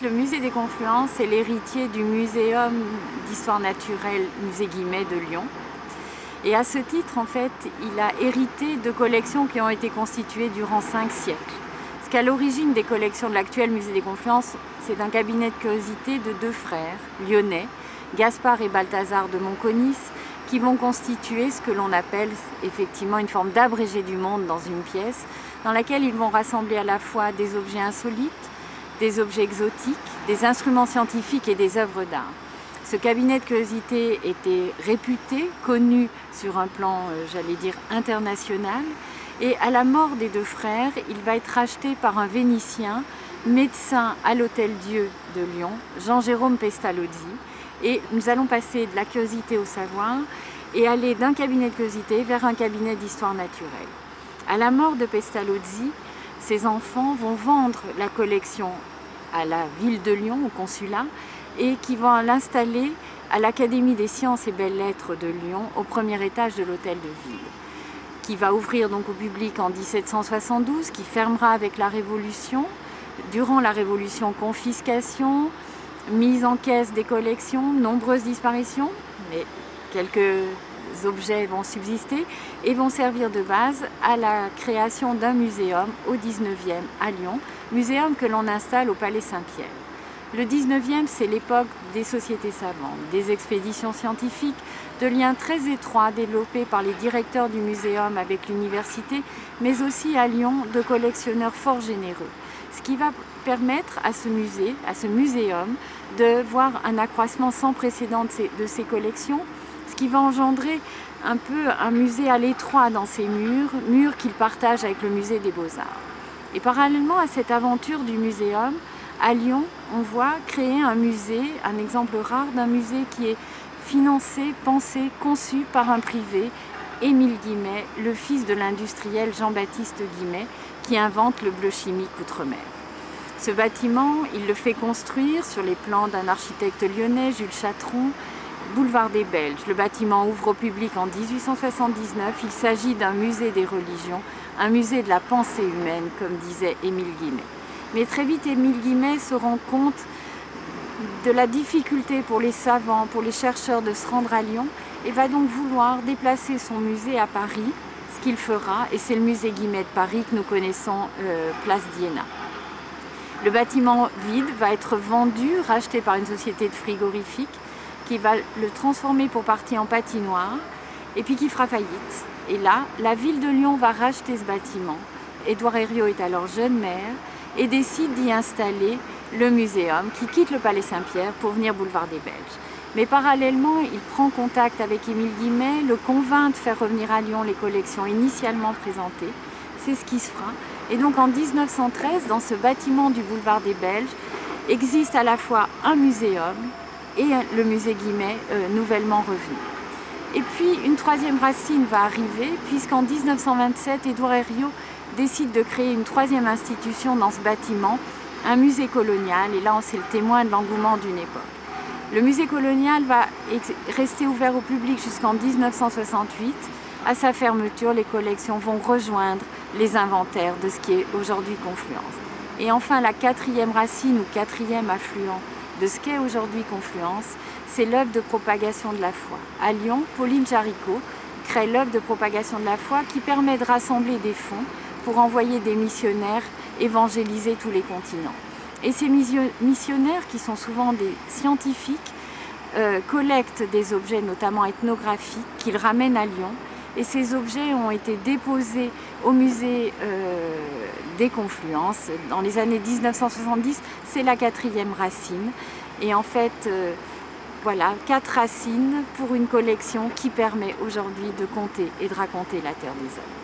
Le musée des Confluences est l'héritier du Muséum d'histoire naturelle Musée Guimet de Lyon. Et à ce titre, en fait, il a hérité de collections qui ont été constituées durant 5 siècles. Ce qu'à l'origine des collections de l'actuel Musée des Confluences, c'est un cabinet de curiosité de 2 frères lyonnais, Gaspard et Balthazar de Monconis, qui vont constituer ce que l'on appelle effectivement une forme d'abrégé du monde dans une pièce, dans laquelle ils vont rassembler à la fois des objets insolites, des objets exotiques, des instruments scientifiques et des œuvres d'art. Ce cabinet de curiosité était réputé, connu sur un plan, j'allais dire, international. Et à la mort des 2 frères, il va être racheté par un Vénitien, médecin à l'Hôtel-Dieu de Lyon, Jean-Jérôme Pestalozzi. Et nous allons passer de la curiosité au savoir et aller d'un cabinet de curiosité vers un cabinet d'histoire naturelle. À la mort de Pestalozzi, ses enfants vont vendre la collection à la ville de Lyon, au consulat, et qui vont l'installer à l'Académie des sciences et belles-lettres de Lyon, au premier étage de l'hôtel de ville, qui va ouvrir donc au public en 1772, qui fermera avec la Révolution. Durant la Révolution, confiscation, mise en caisse des collections, nombreuses disparitions, mais quelques objets vont subsister et vont servir de base à la création d'un muséum au 19e à Lyon, muséum que l'on installe au Palais Saint-Pierre. Le 19e, c'est l'époque des sociétés savantes, des expéditions scientifiques, de liens très étroits développés par les directeurs du muséum avec l'université, mais aussi à Lyon de collectionneurs fort généreux. Ce qui va permettre à ce musée, à ce muséum, de voir un accroissement sans précédent de ses collections, ce qui va engendrer un peu un musée à l'étroit dans ses murs qu'il partage avec le musée des Beaux-Arts. Et parallèlement à cette aventure du muséum, à Lyon, on voit créer un musée, un exemple rare d'un musée qui est financé, pensé, conçu par un privé, Émile Guimet, le fils de l'industriel Jean-Baptiste Guimet, qui invente le bleu chimique outre-mer. Ce bâtiment, il le fait construire sur les plans d'un architecte lyonnais, Jules Chatron, boulevard des Belges. Le bâtiment ouvre au public en 1879. Il s'agit d'un musée des religions, un musée de la pensée humaine, comme disait Émile Guimet. Mais très vite, Émile Guimet se rend compte de la difficulté pour les savants, pour les chercheurs de se rendre à Lyon et va donc vouloir déplacer son musée à Paris, ce qu'il fera, et c'est le musée Guimet de Paris que nous connaissons, place d'Iéna. Le bâtiment vide va être vendu, racheté par une société de frigorifiques qui va le transformer pour partie en patinoire et puis qui fera faillite. Et là, la ville de Lyon va racheter ce bâtiment. Édouard Herriot est alors jeune maire et décide d'y installer le muséum qui quitte le Palais Saint-Pierre pour venir boulevard des Belges. Mais parallèlement, il prend contact avec Émile Guimet, le convainc de faire revenir à Lyon les collections initialement présentées. C'est ce qui se fera. Et donc en 1913, dans ce bâtiment du boulevard des Belges, existe à la fois un muséum et le musée Guimet nouvellement revenu. Et puis une 3e racine va arriver, puisqu'en 1927, Édouard Herriot décide de créer une 3e institution dans ce bâtiment, un musée colonial, et là c'est le témoin de l'engouement d'une époque. Le musée colonial va rester ouvert au public jusqu'en 1968. À sa fermeture, les collections vont rejoindre les inventaires de ce qui est aujourd'hui Confluence. Et enfin, la 4e racine ou 4e affluent de ce qu'est aujourd'hui Confluence, c'est l'œuvre de propagation de la foi. À Lyon, Pauline Jaricot crée l'œuvre de propagation de la foi qui permet de rassembler des fonds pour envoyer des missionnaires évangéliser tous les continents. Et ces missionnaires, qui sont souvent des scientifiques, collectent des objets, notamment ethnographiques, qu'ils ramènent à Lyon. Et ces objets ont été déposés au musée des Confluences. Dans les années 1970, c'est la 4e racine. Et en fait, voilà, 4 racines pour une collection qui permet aujourd'hui de compter et de raconter la Terre des Hommes.